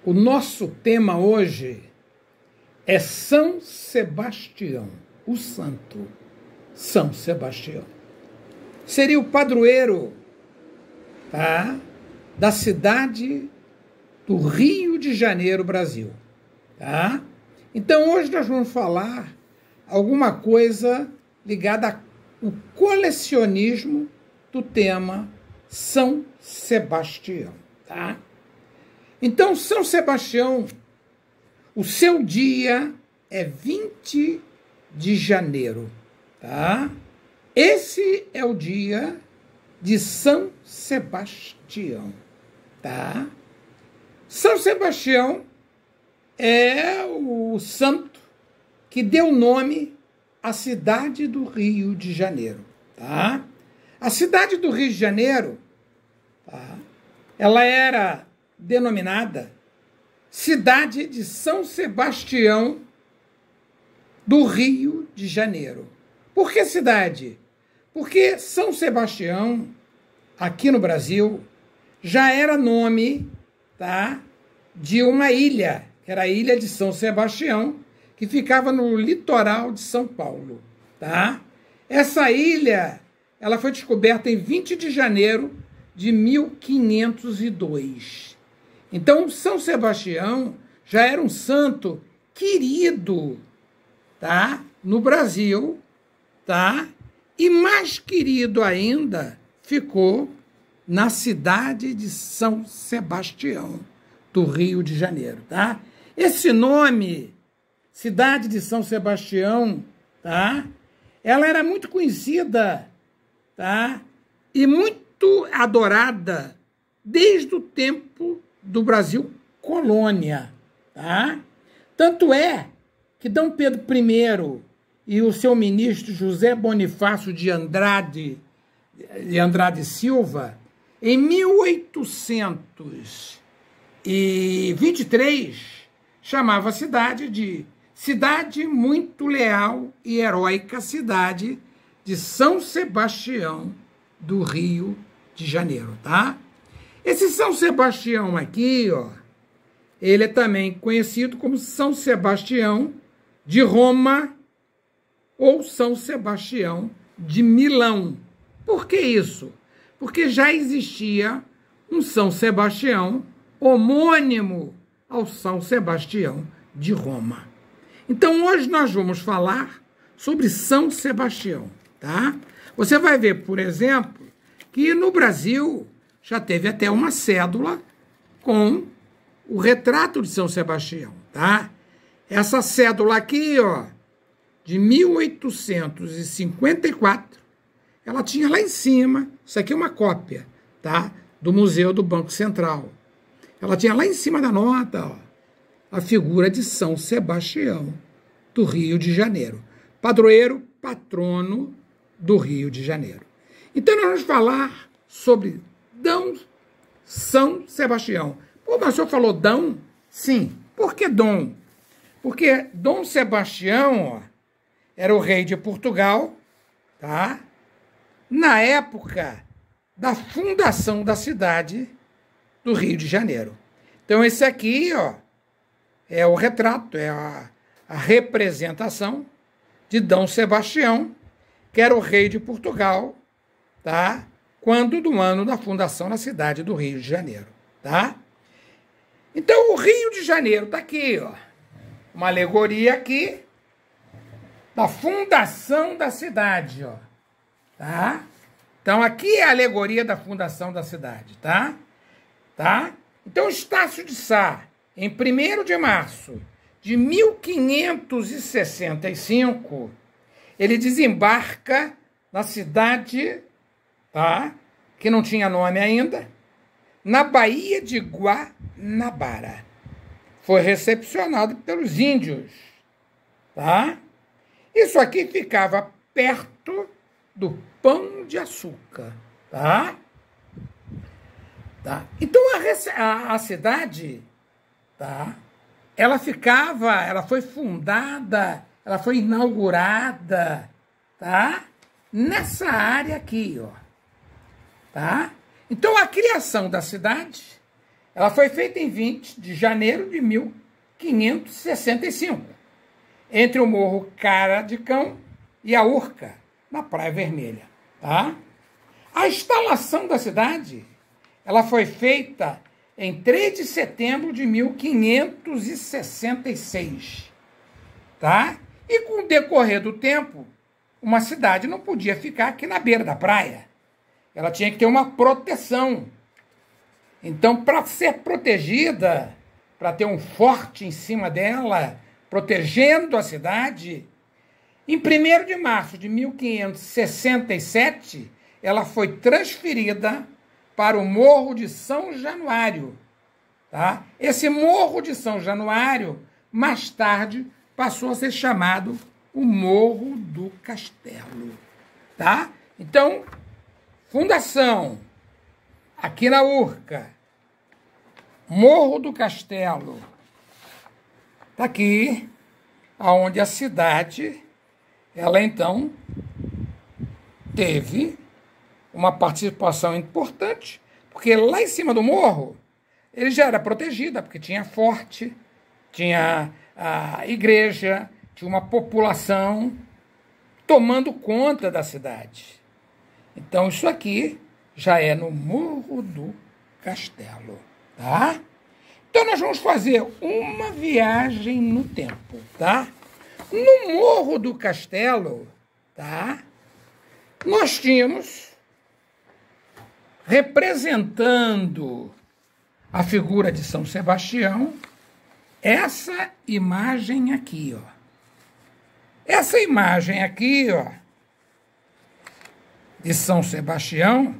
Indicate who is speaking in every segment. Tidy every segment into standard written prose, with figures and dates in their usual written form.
Speaker 1: O nosso tema hoje é São Sebastião, o santo São Sebastião. Seria o padroeiro, tá, da cidade do Rio de Janeiro, Brasil. Tá? Então hoje nós vamos falar alguma coisa ligada ao colecionismo do tema São Sebastião. Tá? Então, São Sebastião, o seu dia é 20 de janeiro, tá? Esse é o dia de São Sebastião, tá? São Sebastião é o santo que deu nome à cidade do Rio de Janeiro, tá? A cidade do Rio de Janeiro, tá? Ela era denominada Cidade de São Sebastião do Rio de Janeiro. Por que cidade? Porque São Sebastião, aqui no Brasil, já era nome, tá, de uma ilha, que era a Ilha de São Sebastião, que ficava no litoral de São Paulo. Tá? Essa ilha ela foi descoberta em 20 de janeiro de 1502. Então, São Sebastião já era um santo querido, tá, no Brasil, tá? E mais querido ainda ficou na cidade de São Sebastião, do Rio de Janeiro, tá? Esse nome, Cidade de São Sebastião, tá? Ela era muito conhecida, tá? E muito adorada desde o tempo do Brasil colônia, tá? Tanto é que Dom Pedro I e o seu ministro José Bonifácio de Andrade Silva, em 1823, chamava a cidade de Cidade Muito Leal e Heróica Cidade de São Sebastião do Rio de Janeiro, tá? Esse São Sebastião aqui, ó, ele é também conhecido como São Sebastião de Roma ou São Sebastião de Milão. Por que isso? Porque já existia um São Sebastião homônimo ao São Sebastião de Roma. Então, hoje nós vamos falar sobre São Sebastião, tá? Você vai ver, por exemplo, que no Brasil já teve até uma cédula com o retrato de São Sebastião, tá? Essa cédula aqui, ó, de 1854, ela tinha lá em cima, isso aqui é uma cópia, tá? Do Museu do Banco Central. Ela tinha lá em cima da nota, ó, a figura de São Sebastião do Rio de Janeiro, padroeiro, patrono do Rio de Janeiro. Então nós vamos falar sobre São Sebastião. Pô, mas o senhor falou Dom? Sim. Por que Dom? Porque Dom Sebastião, ó, era o rei de Portugal, tá? Na época da fundação da cidade do Rio de Janeiro. Então esse aqui, ó, é o retrato, é a representação de Dom Sebastião, que era o rei de Portugal, tá? Quando do ano da fundação da cidade do Rio de Janeiro, tá? Então, o Rio de Janeiro está aqui, ó. Uma alegoria aqui da fundação da cidade, ó. Tá? Então, aqui é a alegoria da fundação da cidade, tá? Tá? Então, Estácio de Sá, em 1º de março de 1565, ele desembarca na cidade, tá? Que não tinha nome ainda, na Baía de Guanabara. Foi recepcionado pelos índios, tá? Isso aqui ficava perto do Pão de Açúcar, tá? Tá? Então a cidade, tá? Ela foi fundada, ela foi inaugurada, tá? Nessa área aqui, ó. Tá? Então, a criação da cidade Ela foi feita em 20 de janeiro de 1565, entre o Morro Cara de Cão e a Urca, na Praia Vermelha. Tá? A instalação da cidade, ela foi feita em 3 de setembro de 1566. Tá? E com o decorrer do tempo, uma cidade não podia ficar aqui na beira da praia. Ela tinha que ter uma proteção. Então, para ser protegida, para ter um forte em cima dela, protegendo a cidade, em 1º de março de 1567, ela foi transferida para o Morro de São Januário. Tá? Esse Morro de São Januário, mais tarde, passou a ser chamado o Morro do Castelo. Tá? Então, fundação, aqui na Urca, Morro do Castelo, está aqui, onde a cidade, ela então teve uma participação importante, porque lá em cima do morro, ele já era protegida, porque tinha forte, tinha a igreja, tinha uma população tomando conta da cidade. Então, isso aqui já é no Morro do Castelo, tá? Então, nós vamos fazer uma viagem no tempo, tá? No Morro do Castelo, tá? Nós tínhamos, representando a figura de São Sebastião, essa imagem aqui, ó. Essa imagem aqui, ó, de São Sebastião,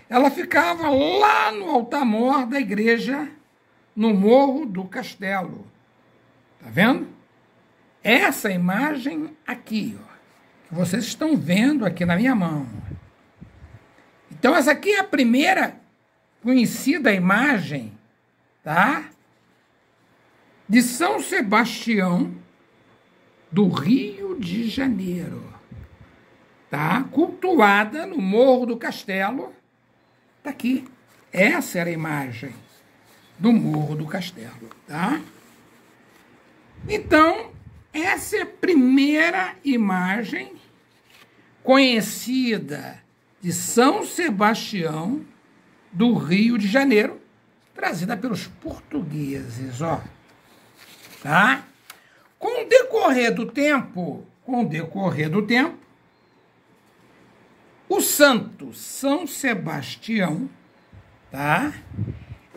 Speaker 1: ela ficava lá no altar-mor da igreja, no Morro do Castelo. Tá vendo? Essa imagem aqui, ó, que vocês estão vendo aqui na minha mão. Então, essa aqui é a primeira conhecida imagem, tá? De São Sebastião do Rio de Janeiro. Tá? Cultuada no Morro do Castelo. Tá aqui. Essa era a imagem do Morro do Castelo, tá? Então, essa é a primeira imagem conhecida de São Sebastião do Rio de Janeiro, trazida pelos portugueses, ó. Tá? Com o decorrer do tempo, o santo São Sebastião, tá?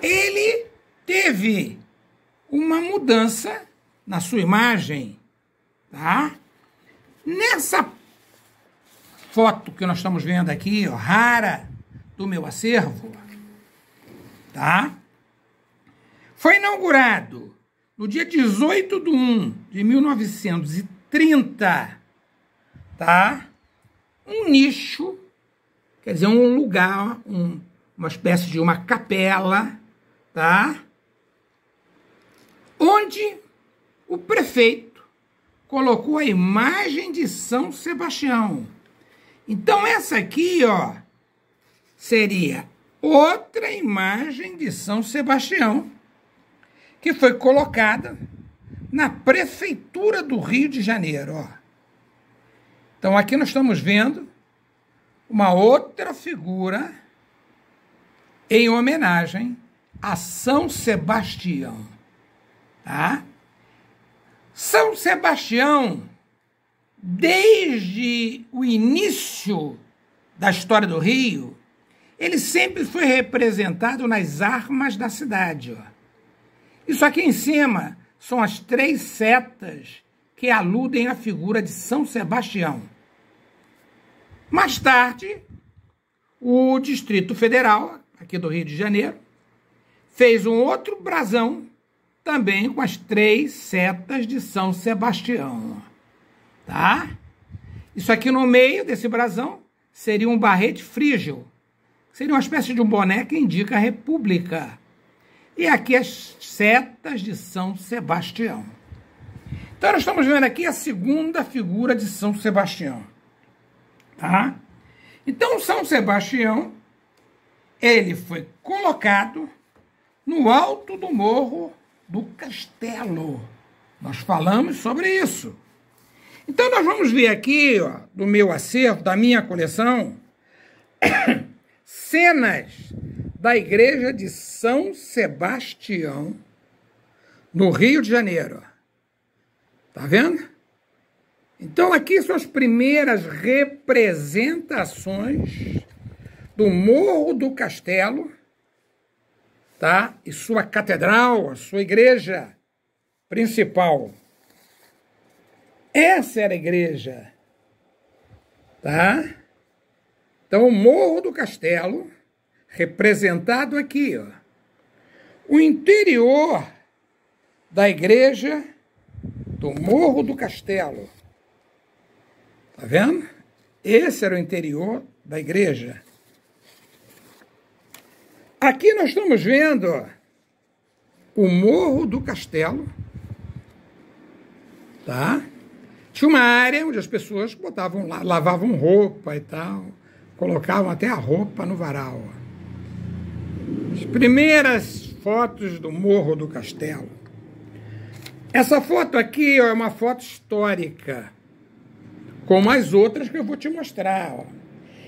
Speaker 1: Ele teve uma mudança na sua imagem, tá? Nessa foto que nós estamos vendo aqui, ó, rara, do meu acervo, tá? Foi inaugurado no dia 18/1/1930, tá? Um nicho, quer dizer, um lugar, uma espécie de uma capela, tá? Onde o prefeito colocou a imagem de São Sebastião. Então, essa aqui, ó, seria outra imagem de São Sebastião, que foi colocada na Prefeitura do Rio de Janeiro, ó. Então, aqui nós estamos vendo uma outra figura em homenagem a São Sebastião, tá? São Sebastião, desde o início da história do Rio, ele sempre foi representado nas armas da cidade, ó. Isso aqui em cima são as 3 setas que aludem à figura de São Sebastião. Mais tarde, o Distrito Federal, aqui do Rio de Janeiro, fez um outro brasão, também com as 3 setas de São Sebastião. Tá? Isso aqui no meio desse brasão seria um barrete frígio, seria uma espécie de um boné que indica a República. E aqui as setas de São Sebastião. Então, nós estamos vendo aqui a segunda figura de São Sebastião. Tá? Então, São Sebastião, ele foi colocado no alto do Morro do Castelo. Nós falamos sobre isso. Então, nós vamos ver aqui, ó, do meu acervo, da minha coleção, cenas da igreja de São Sebastião, no Rio de Janeiro. Tá vendo? Então, aqui são as primeiras representações do Morro do Castelo, tá? E sua catedral, a sua igreja principal. Essa era a igreja, tá? Então, o Morro do Castelo, representado aqui, ó. O interior da igreja do Morro do Castelo. Tá vendo? Esse era o interior da igreja. Aqui nós estamos vendo, ó, o Morro do Castelo, tá? Tinha uma área onde as pessoas botavam lá, lavavam roupa e tal, colocavam até a roupa no varal. As primeiras fotos do Morro do Castelo. Essa foto aqui, ó, é uma foto histórica, como as outras que eu vou te mostrar. Ó.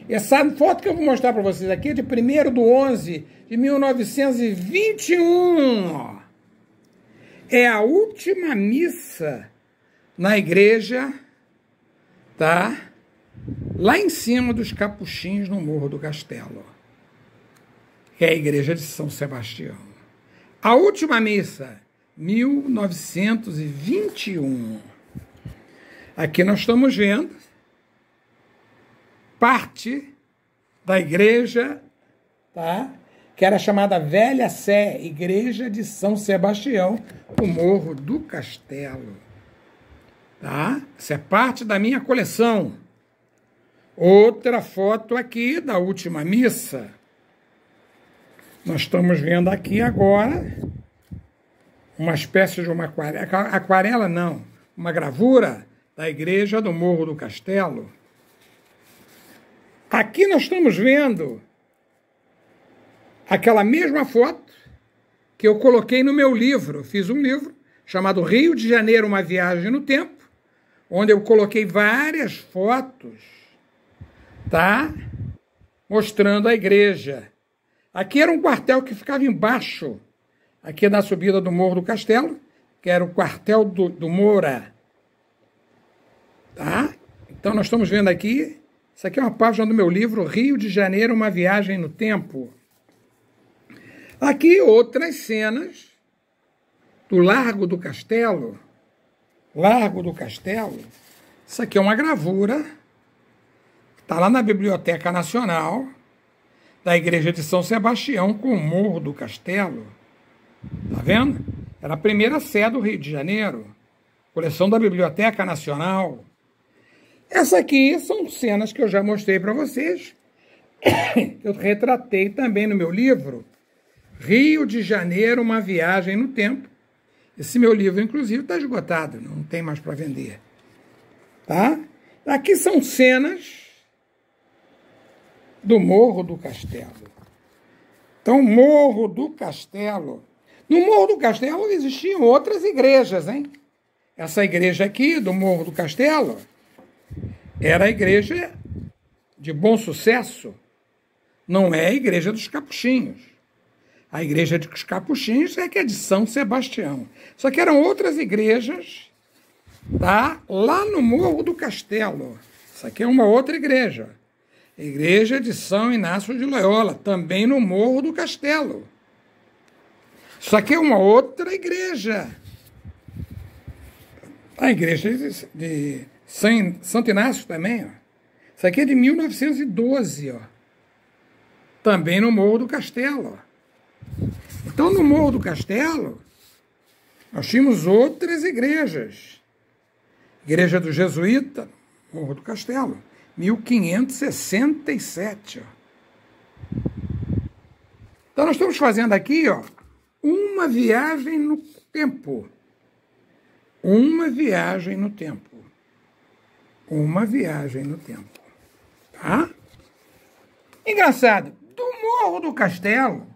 Speaker 1: Essa foto que eu vou mostrar para vocês aqui é de 1º de 11 de 1921. Ó. É a última missa na igreja, tá? Lá em cima dos Capuchinhos, no Morro do Castelo. Que é a igreja de São Sebastião. A última missa, 1921. Aqui nós estamos vendo parte da igreja, tá? Que era chamada Velha Sé, Igreja de São Sebastião, no Morro do Castelo. Tá? Isso é parte da minha coleção. Outra foto aqui da última missa. Nós estamos vendo aqui agora uma espécie de uma aquarela, não, uma gravura da igreja do Morro do Castelo. Aqui nós estamos vendo aquela mesma foto que eu coloquei no meu livro. Eu fiz um livro chamado Rio de Janeiro, uma viagem no tempo, onde eu coloquei várias fotos, tá? Mostrando a igreja. Aqui era um quartel que ficava embaixo, aqui na subida do Morro do Castelo, que era o quartel do Moura. Tá? Então nós estamos vendo aqui, isso aqui é uma página do meu livro, Rio de Janeiro, uma viagem no tempo. Aqui outras cenas do Largo do Castelo. Largo do Castelo. Isso aqui é uma gravura, está lá na Biblioteca Nacional, da Igreja de São Sebastião, com o Morro do Castelo. Tá vendo? Era a primeira sé do Rio de Janeiro. Coleção da Biblioteca Nacional. Essa aqui são cenas que eu já mostrei para vocês. Eu retratei também no meu livro, Rio de Janeiro, uma viagem no tempo. Esse meu livro, inclusive, está esgotado, não tem mais para vender. Tá? Aqui são cenas do Morro do Castelo. Então, Morro do Castelo. No Morro do Castelo existiam outras igrejas, hein? Essa igreja aqui, do Morro do Castelo, era a igreja de Bom Sucesso. Não é a igreja dos Capuchinhos. A igreja dos Capuchinhos é que é de São Sebastião. Só que eram outras igrejas, tá? Lá no Morro do Castelo. Isso aqui é uma outra igreja. Igreja de São Inácio de Loyola, também no Morro do Castelo. Isso aqui é uma outra igreja. A igreja de Santo Inácio também, ó. Isso aqui é de 1912, ó. Também no Morro do Castelo, ó. Então, no Morro do Castelo, nós tínhamos outras igrejas. Igreja do Jesuíta, Morro do Castelo, 1567. Ó. Então, nós estamos fazendo aqui, ó, uma viagem no tempo. Uma viagem no tempo. Uma viagem no tempo. Tá? Engraçado, do Morro do Castelo,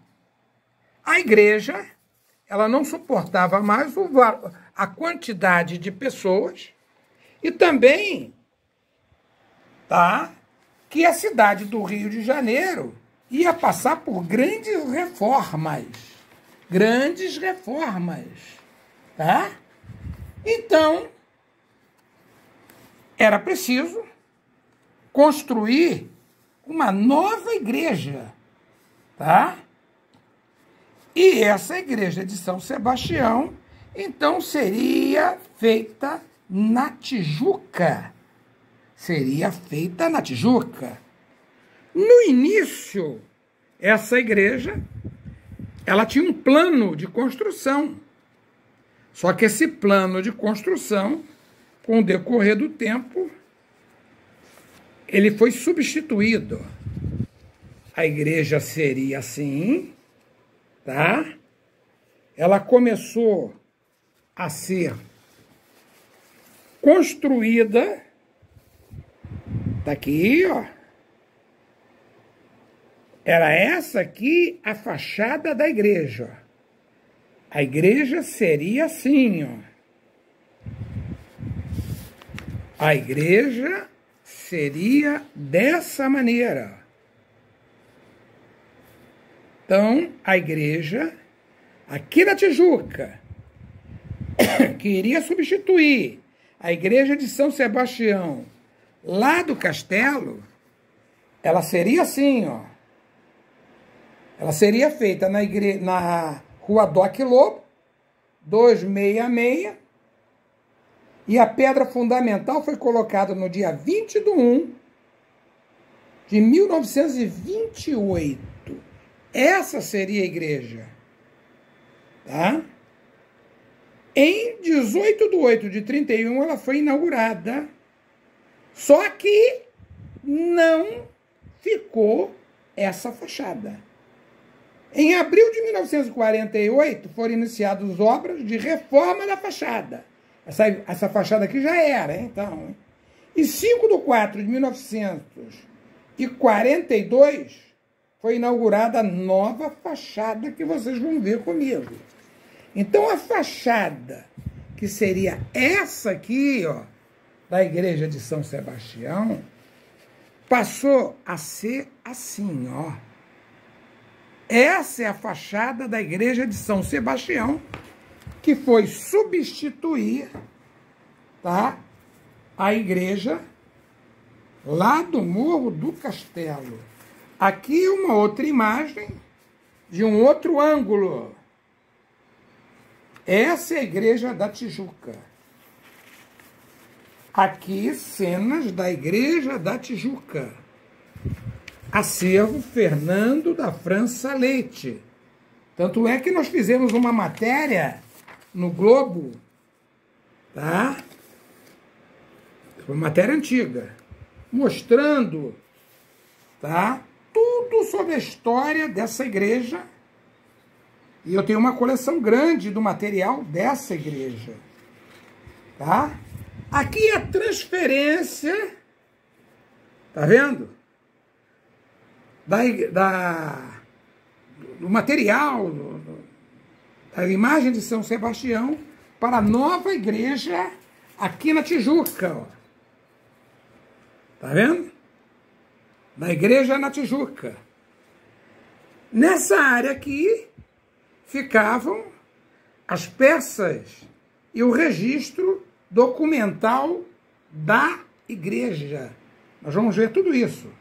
Speaker 1: A igreja, ela não suportava mais a quantidade de pessoas e também, tá, que a cidade do Rio de Janeiro ia passar por grandes reformas, tá? Então, era preciso construir uma nova igreja, tá? E essa igreja de São Sebastião, então, seria feita na Tijuca. No início, essa igreja, ela tinha um plano de construção. Só que esse plano de construção, com o decorrer do tempo, ele foi substituído. A igreja seria assim, tá? Ela começou a ser construída, tá aqui, ó. Era essa aqui a fachada da igreja. A igreja seria assim, ó. A igreja seria dessa maneira. Então, a igreja, aqui na Tijuca, que iria substituir a igreja de São Sebastião, lá do castelo, ela seria assim, ó. Ela seria feita na Rua Doc Lobo, 266, e a pedra fundamental foi colocada no dia 20/1 de 1928. Essa seria a igreja, tá? Em 18/8 de 31, ela foi inaugurada. Só que não ficou essa fachada. Em abril de 1948, foram iniciadas obras de reforma da fachada. Essa fachada aqui já era, então. Em 5/4 de 1942, foi inaugurada a nova fachada que vocês vão ver comigo. Então, a fachada, que seria essa aqui, ó, da igreja de São Sebastião, passou a ser assim, ó. Essa é a fachada da igreja de São Sebastião, que foi substituir, tá, a igreja lá do Morro do Castelo. Aqui uma outra imagem de um outro ângulo. Essa é a igreja da Tijuca. Aqui cenas da igreja da Tijuca. Acervo Fernando da França Leite. Tanto é que nós fizemos uma matéria no Globo, tá? Uma matéria antiga, mostrando, tá, tudo sobre a história dessa igreja. E eu tenho uma coleção grande do material dessa igreja, tá? Aqui a transferência, tá vendo? Do material, da imagem de São Sebastião para a nova igreja aqui na Tijuca, ó. Tá vendo? Da igreja na Tijuca. Nessa área aqui ficavam as peças e o registro documental da igreja. Nós vamos ver tudo isso.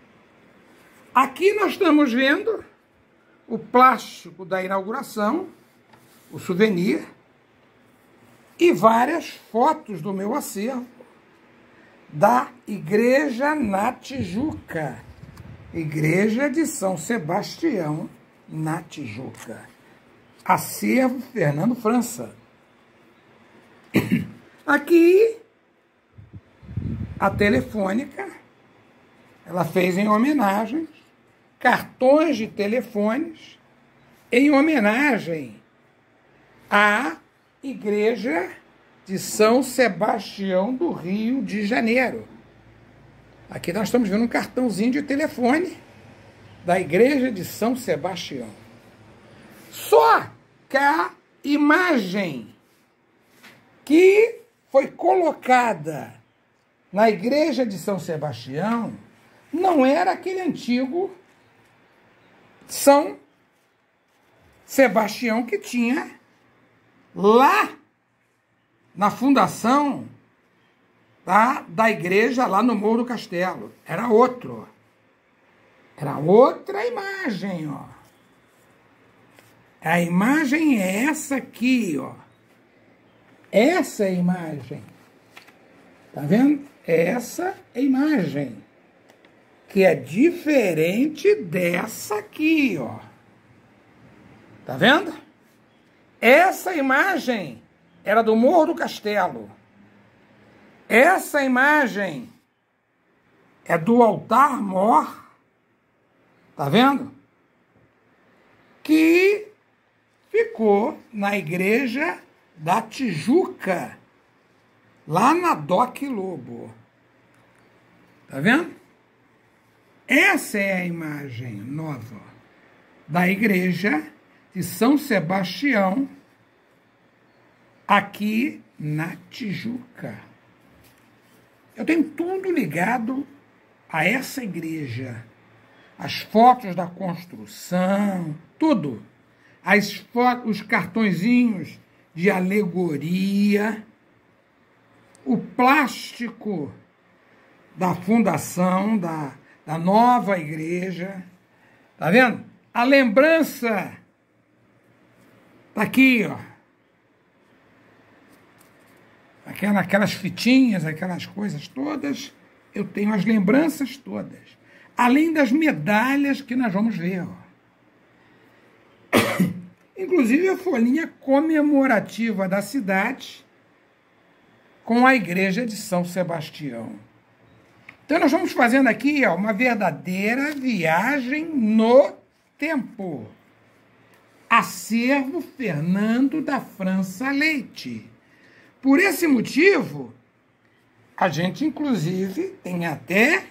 Speaker 1: Aqui nós estamos vendo o plástico da inauguração, o souvenir, e várias fotos do meu acervo da igreja na Tijuca. Igreja de São Sebastião na Tijuca. Acervo Fernando França. Aqui, a Telefônica, ela fez em homenagem cartões de telefones em homenagem à igreja de São Sebastião do Rio de Janeiro. Aqui nós estamos vendo um cartãozinho de telefone da igreja de São Sebastião. Só que a imagem que foi colocada na igreja de São Sebastião não era aquele antigo São Sebastião que tinha lá na fundação da igreja, lá no Morro do Castelo. Era outro. Era outra imagem, ó. A imagem é essa aqui, ó. Essa é a imagem. Tá vendo? Essa é a imagem. Que é diferente dessa aqui, ó. Tá vendo? Essa imagem era do Morro do Castelo. Essa imagem é do altar-mor. Tá vendo? Que ficou na igreja da Tijuca, lá na Doc Lobo. Tá vendo? Essa é a imagem nova da igreja de São Sebastião, aqui na Tijuca. Eu tenho tudo ligado a essa igreja. As fotos da construção, tudo. As fotos, os cartõezinhos de alegoria, o plástico da fundação da nova igreja. Tá vendo? A lembrança tá aqui, ó. Aquelas fitinhas, aquelas coisas todas, eu tenho as lembranças todas. Além das medalhas que nós vamos ver, ó. Inclusive a folhinha comemorativa da cidade com a igreja de São Sebastião. Então nós vamos fazendo aqui, ó, uma verdadeira viagem no tempo. Acervo Fernando da França Leite. Por esse motivo, a gente inclusive tem até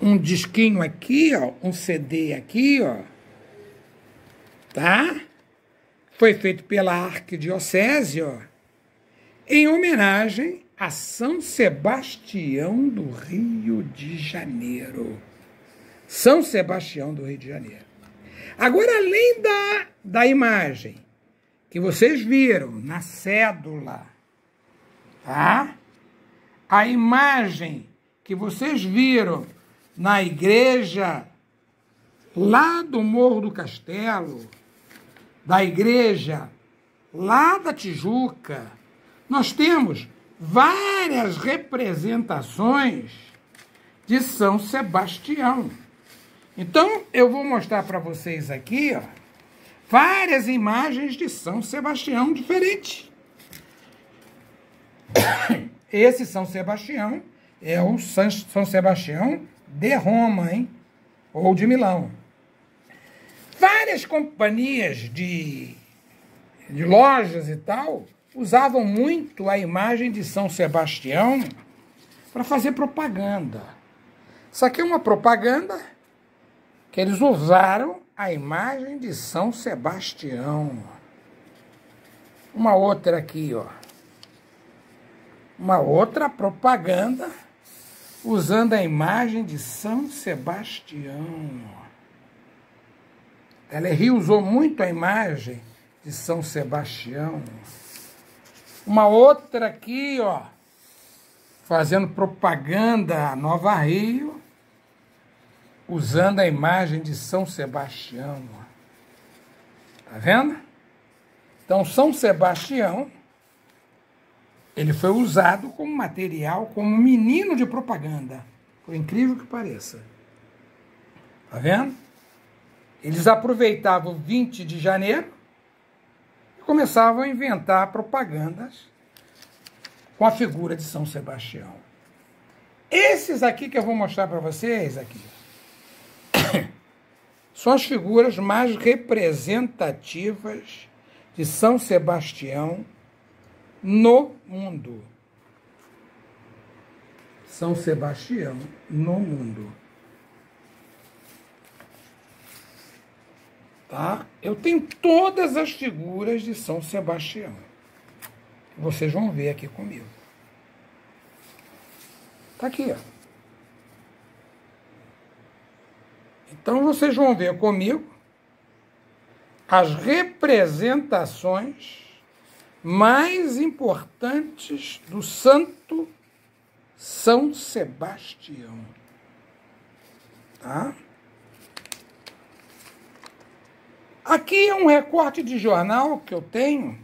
Speaker 1: um disquinho aqui, ó, um CD aqui, ó, tá? Foi feito pela Arquidiocese, ó, em homenagem a São Sebastião do Rio de Janeiro. São Sebastião do Rio de Janeiro. Agora, além da imagem que vocês viram na cédula, tá? A imagem que vocês viram na igreja lá do Morro do Castelo, da igreja lá da Tijuca, nós temos várias representações de São Sebastião. Então, eu vou mostrar para vocês aqui, ó, várias imagens de São Sebastião diferentes. Esse São Sebastião é o São Sebastião de Roma, hein? Ou de Milão. Várias companhias de lojas e tal usavam muito a imagem de São Sebastião para fazer propaganda. Isso aqui é uma propaganda que eles usaram a imagem de São Sebastião. Uma outra aqui, ó. Uma outra propaganda usando a imagem de São Sebastião. Ela reusou muito a imagem de São Sebastião. Uma outra aqui, ó, fazendo propaganda a Nova Rio, usando a imagem de São Sebastião. Tá vendo? Então, São Sebastião, ele foi usado como material, como menino de propaganda, por incrível que pareça. Tá vendo? Eles aproveitavam o 20 de janeiro e começavam a inventar propagandas com a figura de São Sebastião. Esses aqui que eu vou mostrar para vocês aqui são as figuras mais representativas de São Sebastião no mundo. São Sebastião no mundo. tá? Eu tenho todas as figuras de São Sebastião. Vocês vão ver aqui comigo. Tá aqui, ó. Então, vocês vão ver comigo as representações mais importantes do santo São Sebastião. Tá? Aqui é um recorte de jornal que eu tenho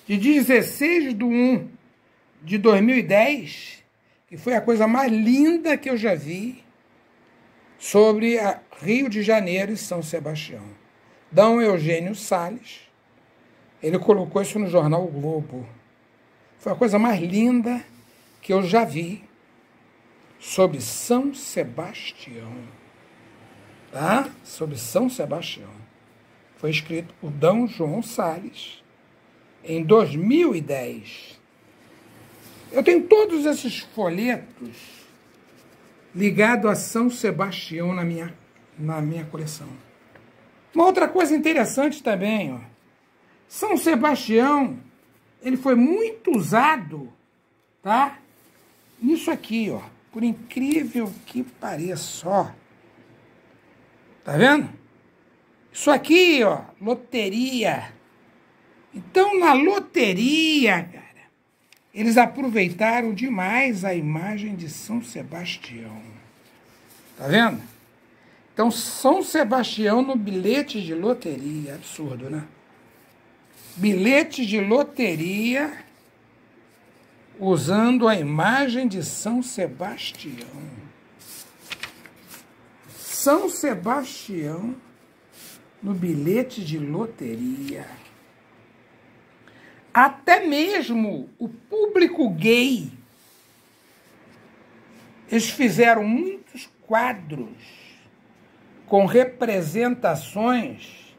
Speaker 1: de 16/1/2010, que foi a coisa mais linda que eu já vi sobre a Rio de Janeiro e São Sebastião. D. Eugênio Salles, ele colocou isso no jornal O Globo. Foi a coisa mais linda que eu já vi sobre São Sebastião. Tá? Sobre São Sebastião. Foi escrito por D. João Salles em 2010. Eu tenho todos esses folhetos ligados a São Sebastião na minha coleção. Uma outra coisa interessante também, ó. São Sebastião, ele foi muito usado, tá? Nisso aqui, ó. Por incrível que pareça, ó. Tá vendo? Isso aqui, ó, loteria. Então, na loteria, cara, eles aproveitaram demais a imagem de São Sebastião. Tá vendo? Então, São Sebastião no bilhete de loteria. Absurdo, né? Bilhete de loteria usando a imagem de São Sebastião. São Sebastião no bilhete de loteria. Até mesmo o público gay, eles fizeram muitos quadros com representações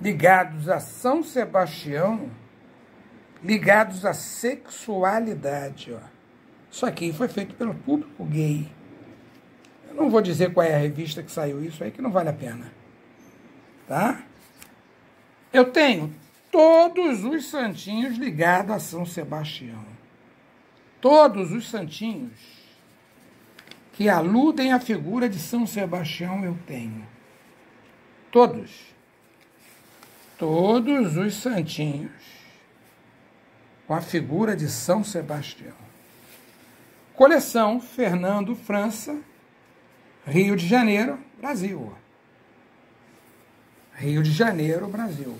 Speaker 1: ligados a São Sebastião, ligados à sexualidade. Ó. Isso aqui foi feito pelo público gay. Eu não vou dizer qual é a revista que saiu isso aí, que não vale a pena. Tá? Eu tenho todos os santinhos ligados a São Sebastião. Todos os santinhos que aludem à figura de São Sebastião eu tenho. Todos. Todos os santinhos com a figura de São Sebastião. Coleção Fernando França, Rio de Janeiro, Brasil. Rio de Janeiro, Brasil.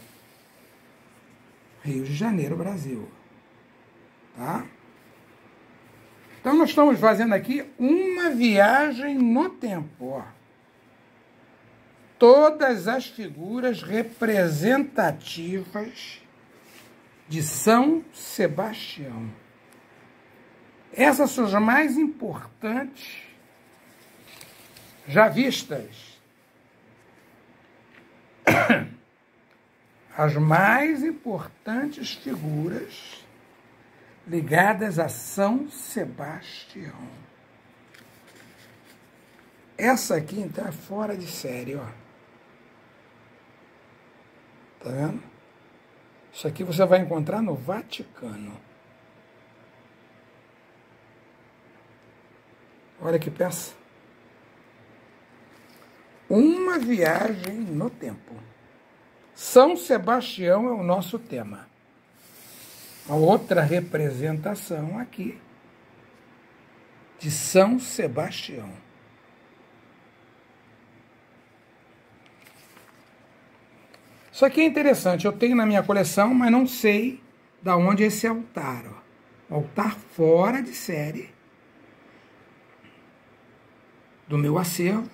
Speaker 1: Rio de Janeiro, Brasil. Tá? Então, nós estamos fazendo aqui uma viagem no tempo. Ó. Todas as figuras representativas de São Sebastião. Essas são as mais importantes já vistas. As mais importantes figuras ligadas a São Sebastião. Essa aqui, então, é fora de série, ó. Tá vendo? Isso aqui você vai encontrar no Vaticano. Olha que peça. Uma viagem no tempo. São Sebastião é o nosso tema. A outra representação aqui de São Sebastião. Isso aqui é interessante. Eu tenho na minha coleção, mas não sei de onde é esse altar. Ó. Altar fora de série do meu acervo.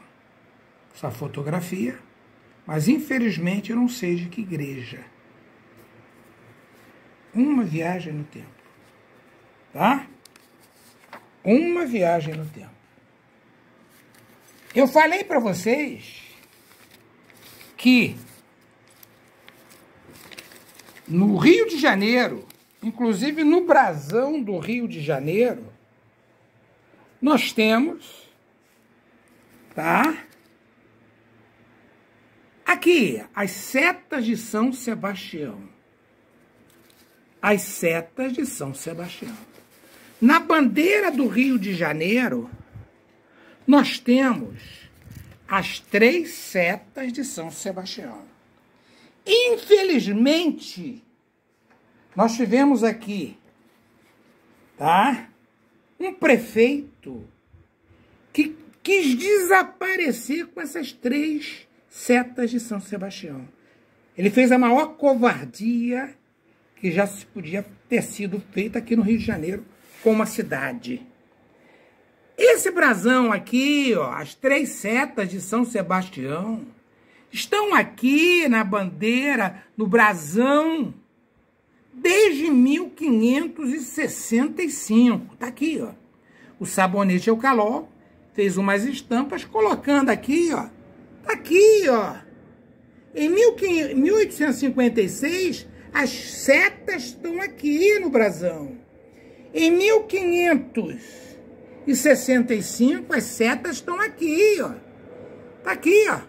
Speaker 1: Essa fotografia. Mas, infelizmente, eu não sei de que igreja. Uma viagem no tempo. Tá? Uma viagem no tempo. Eu falei para vocês que no Rio de Janeiro, inclusive no brasão do Rio de Janeiro, nós temos, tá? aqui, as setas de São Sebastião. As setas de São Sebastião. Na bandeira do Rio de Janeiro, nós temos as 3 setas de São Sebastião. Infelizmente, nós tivemos aqui, tá? Um prefeito que quis desaparecer com essas 3 setas de São Sebastião. Ele fez a maior covardia que já se podia ter sido feita aqui no Rio de Janeiro com uma cidade. Esse brasão aqui, ó, as 3 setas de São Sebastião, estão aqui na bandeira, no brasão, desde 1565. Tá aqui, ó. O Sabonete Eucalol fez umas estampas colocando aqui, ó. Tá aqui, ó. Em 1856, as setas estão aqui no brasão. Em 1565, as setas estão aqui, ó. Tá aqui, ó.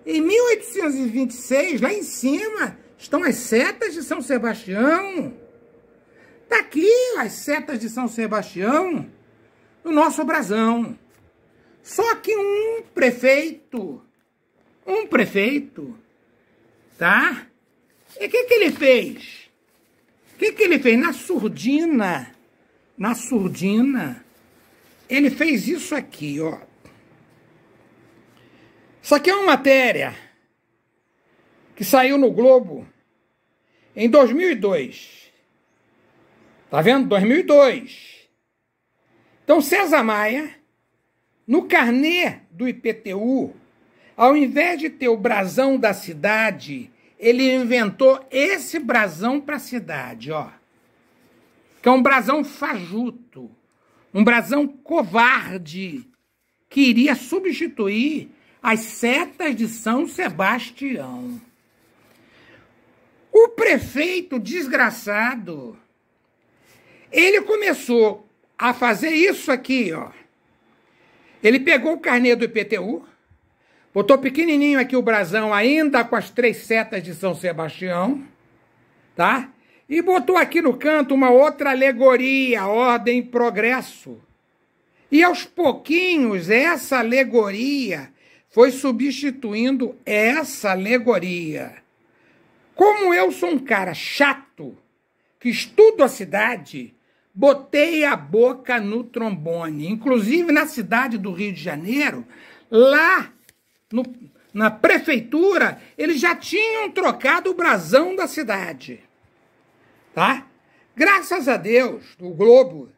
Speaker 1: Em 1826, lá em cima, estão as setas de São Sebastião. Tá aqui as setas de São Sebastião no nosso brasão. Só que um prefeito, tá? E o que ele fez? O que ele fez? Na surdina, ele fez isso aqui, ó. Isso aqui é uma matéria que saiu no Globo em 2002. Tá vendo? 2002. Então, César Maia, no carnê do IPTU, ao invés de ter o brasão da cidade, ele inventou esse brasão para a cidade, ó. Que é um brasão fajuto, um brasão covarde, que iria substituir as setas de São Sebastião. O prefeito desgraçado, ele começou a fazer isso aqui, ó. Ele pegou o carnê do IPTU, botou pequenininho aqui o brasão, ainda com as 3 setas de São Sebastião, tá? E botou aqui no canto uma outra alegoria, ordem e progresso. E aos pouquinhos, essa alegoria foi substituindo essa alegoria. Como eu sou um cara chato, que estudo a cidade, botei a boca no trombone. Inclusive, na cidade do Rio de Janeiro, lá na prefeitura, eles já tinham trocado o brasão da cidade. Tá? Graças a Deus, o Globo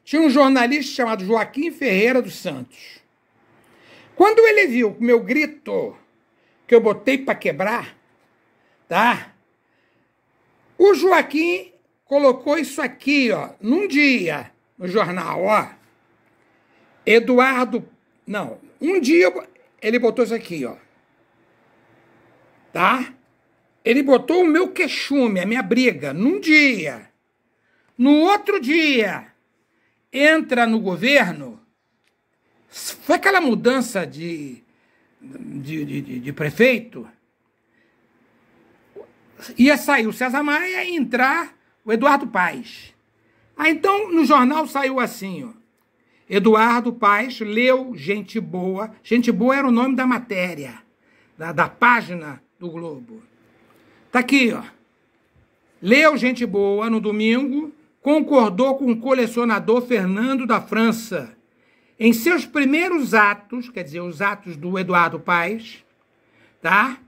Speaker 1: tinha um jornalista chamado Joaquim Ferreira dos Santos. Quando ele viu o meu grito, que eu botei para quebrar, tá? O Joaquim colocou isso aqui, ó, num dia, no jornal, ó. Um dia ele botou isso aqui, ó. Tá? Ele botou o meu queixume, a minha briga, num dia. No outro dia, entra no governo. Foi aquela mudança de prefeito. Ia sair o César Maia e entrar o Eduardo Paes. Aí então no jornal saiu assim, ó. Eduardo Paes leu Gente Boa. Gente Boa era o nome da matéria, da página do Globo. Tá aqui, ó. Leu Gente Boa no domingo, concordou com o colecionador Fernando da França. Em seus primeiros atos, quer dizer, os atos do Eduardo Paes, tá?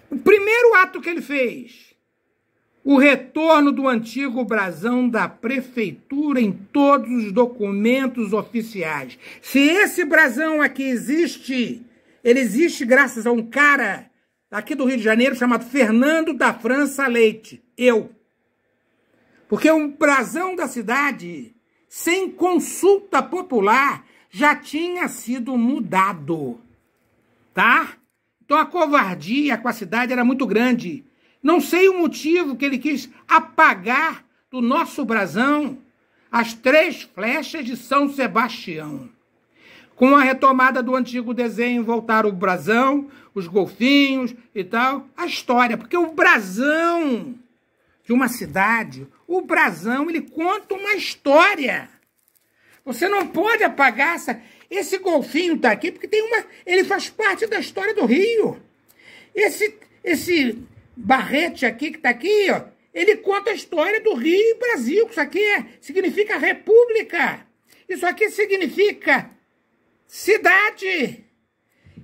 Speaker 1: O primeiro ato que ele fez, o retorno do antigo brasão da prefeitura em todos os documentos oficiais. Se esse brasão aqui existe, ele existe graças a um cara aqui do Rio de Janeiro chamado Fernando da França Leite, eu. Porque um brasão da cidade, sem consulta popular, já tinha sido mudado, tá? Então a covardia com a cidade era muito grande. Não sei o motivo que ele quis apagar do nosso brasão as 3 flechas de São Sebastião. Com a retomada do antigo desenho, voltaram o brasão, os golfinhos e tal, a história. Porque o brasão de uma cidade, o brasão, ele conta uma história. Você não pode apagar esse golfinho tá aqui, porque ele faz parte da história do Rio. Esse barrete aqui, que tá aqui, ó, ele conta a história do Rio e Brasil. Isso aqui significa república. Isso aqui significa cidade.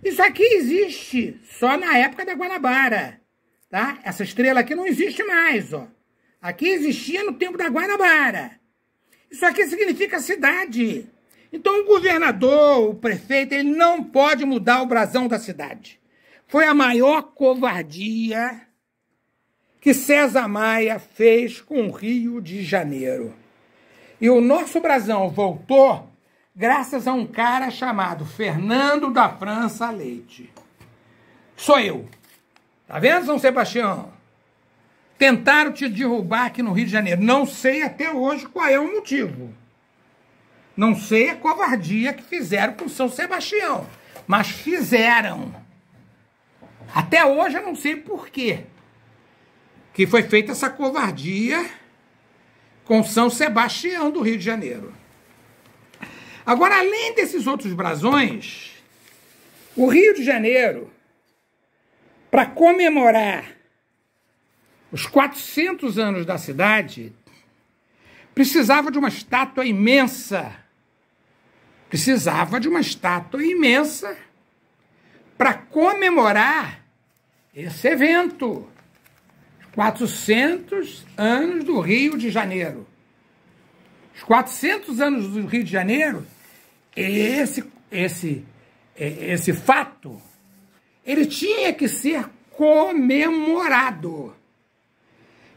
Speaker 1: Isso aqui existe só na época da Guanabara, tá? Essa estrela aqui não existe mais, ó. Aqui existia no tempo da Guanabara. Isso aqui significa cidade. Então o governador, o prefeito, ele não pode mudar o brasão da cidade. Foi a maior covardia que César Maia fez com o Rio de Janeiro. E o nosso brasão voltou graças a um cara chamado Fernando da França Leite. Sou eu. Tá vendo, São Sebastião? Tentaram te derrubar aqui no Rio de Janeiro. Não sei até hoje qual é o motivo. Não sei a covardia que fizeram com São Sebastião. Mas fizeram. Até hoje eu não sei por quê que foi feita essa covardia com São Sebastião do Rio de Janeiro. Agora, além desses outros brasões, o Rio de Janeiro, para comemorar os 400 anos da cidade, precisava de uma estátua imensa. Precisava de uma estátua imensa para comemorar esse evento. 400 anos do Rio de Janeiro. Os 400 anos do Rio de Janeiro, esse fato, ele tinha que ser comemorado.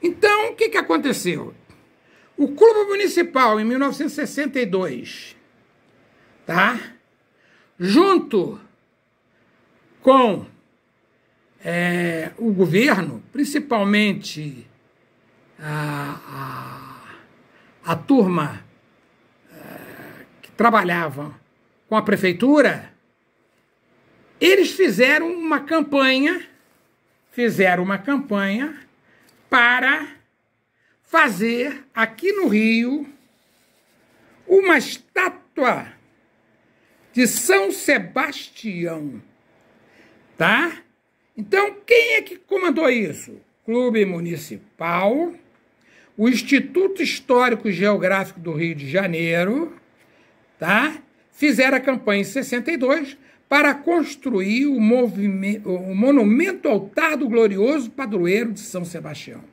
Speaker 1: Então, o que aconteceu? O Clube Municipal, em 1962, tá? Junto com o governo, principalmente a turma que trabalhava com a prefeitura, eles fizeram uma campanha para fazer aqui no Rio uma estátua de São Sebastião, tá? Então, quem é que comandou isso? Clube Municipal, o Instituto Histórico e Geográfico do Rio de Janeiro, tá? Fizeram a campanha em 62 para construir o monumento altar do glorioso padroeiro de São Sebastião.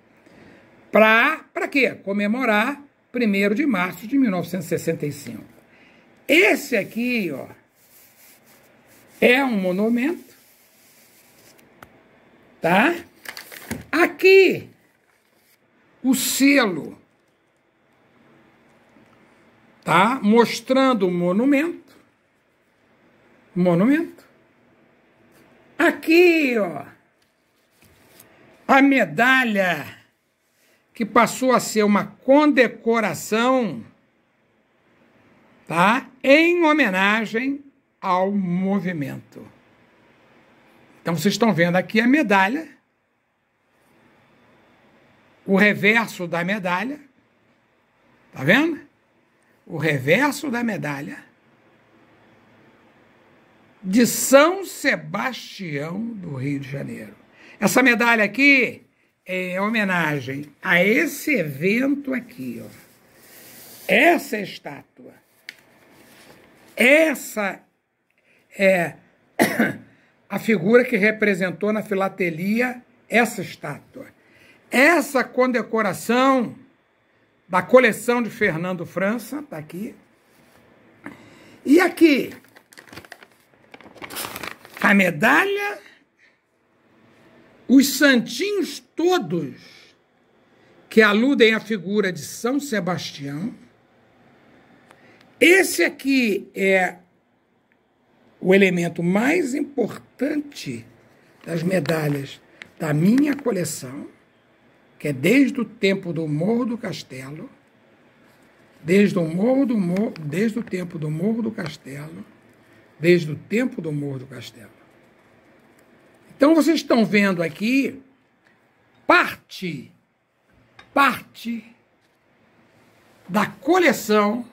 Speaker 1: Para quê? Comemorar 1º de março de 1965. Esse aqui, ó, é um monumento, tá? Aqui, o selo, tá? Mostrando o monumento. Aqui, ó, a medalha que passou a ser uma condecoração, tá? Em homenagem ao movimento. Então, vocês estão vendo aqui a medalha, o reverso da medalha, tá vendo? O reverso da medalha de São Sebastião do Rio de Janeiro. Essa medalha aqui é homenagem a esse evento aqui, ó. Essa estátua. Essa é a figura que representou na filatelia essa estátua. Essa condecoração da coleção de Fernando França, tá aqui. E aqui, a medalha, os santinhos todos que aludem à figura de São Sebastião. Esse aqui é o elemento mais importante das medalhas da minha coleção, que é desde o tempo do Morro do Castelo, desde o tempo do Morro do Castelo, desde o tempo do Morro do Castelo. Então vocês estão vendo aqui parte da coleção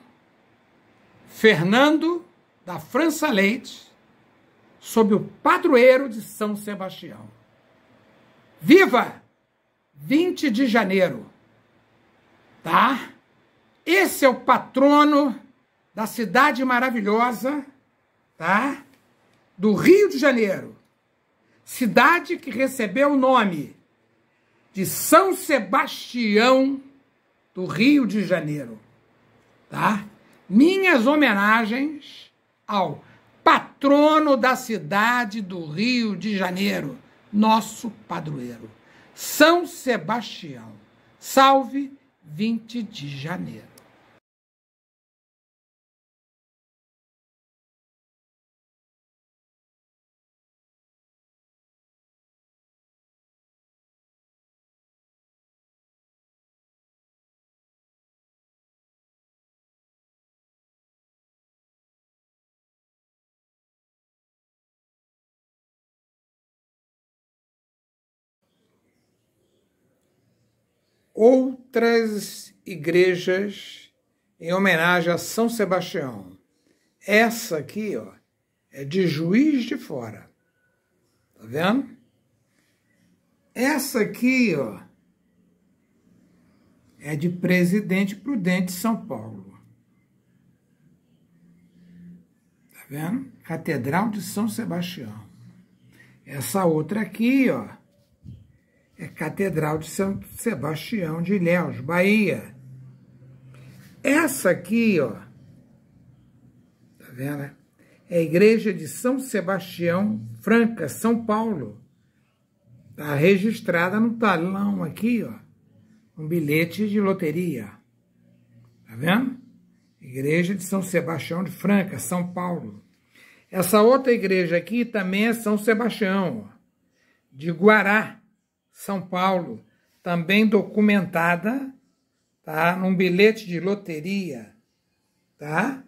Speaker 1: Fernando da França Leite sob o padroeiro de São Sebastião. Viva 20 de janeiro, tá? Esse é o patrono da cidade maravilhosa, tá? Do Rio de Janeiro. Cidade que recebeu o nome de São Sebastião do Rio de Janeiro, tá? Minhas homenagens ao patrono da cidade do Rio de Janeiro, nosso padroeiro, São Sebastião. Salve 20 de janeiro. Outras igrejas em homenagem a São Sebastião. Essa aqui, ó, é de Juiz de Fora. Tá vendo? Essa aqui, ó, é de Presidente Prudente, São Paulo. Tá vendo? Catedral de São Sebastião. Essa outra aqui, ó, é Catedral de São Sebastião de Ilhéus, Bahia. Essa aqui, ó, tá vendo? É a Igreja de São Sebastião, Franca, São Paulo. Tá registrada no talão aqui, ó, um bilhete de loteria. Tá vendo? Igreja de São Sebastião de Franca, São Paulo. Essa outra igreja aqui também é São Sebastião, ó, de Guará, São Paulo, também documentada, tá? Num bilhete de loteria, tá?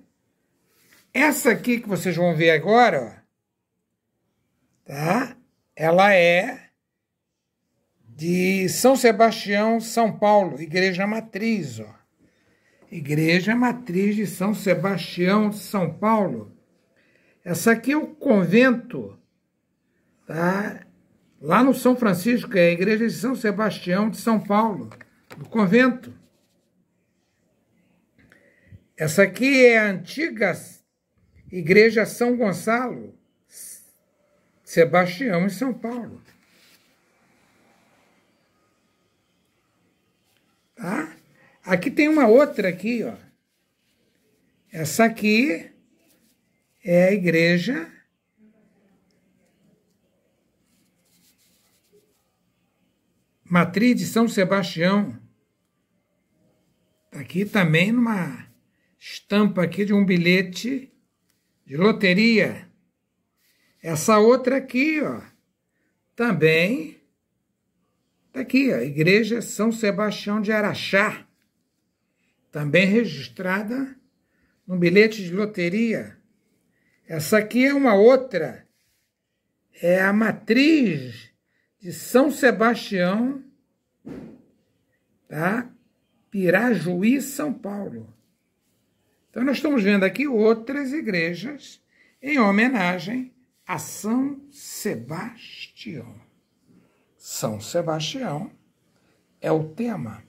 Speaker 1: Essa aqui que vocês vão ver agora, ó, tá? Ela é de São Sebastião, São Paulo, Igreja Matriz, ó. Igreja Matriz de São Sebastião de São Paulo. Essa aqui é o convento, tá? Lá no São Francisco, é a Igreja de São Sebastião de São Paulo, do convento. Essa aqui é a antiga Igreja São Gonçalo, Sebastião, em São Paulo. Tá? Aqui tem uma outra aqui, ó. Essa aqui é a Igreja Matriz de São Sebastião. Aqui também numa estampa aqui de um bilhete de loteria. Essa outra aqui, ó, também tá aqui, ó, Igreja São Sebastião de Araxá, também registrada num bilhete de loteria. Essa aqui é uma outra, é a Matriz de São Sebastião, tá? Pirajuí, São Paulo. Então nós estamos vendo aqui outras igrejas em homenagem a São Sebastião. São Sebastião é o tema.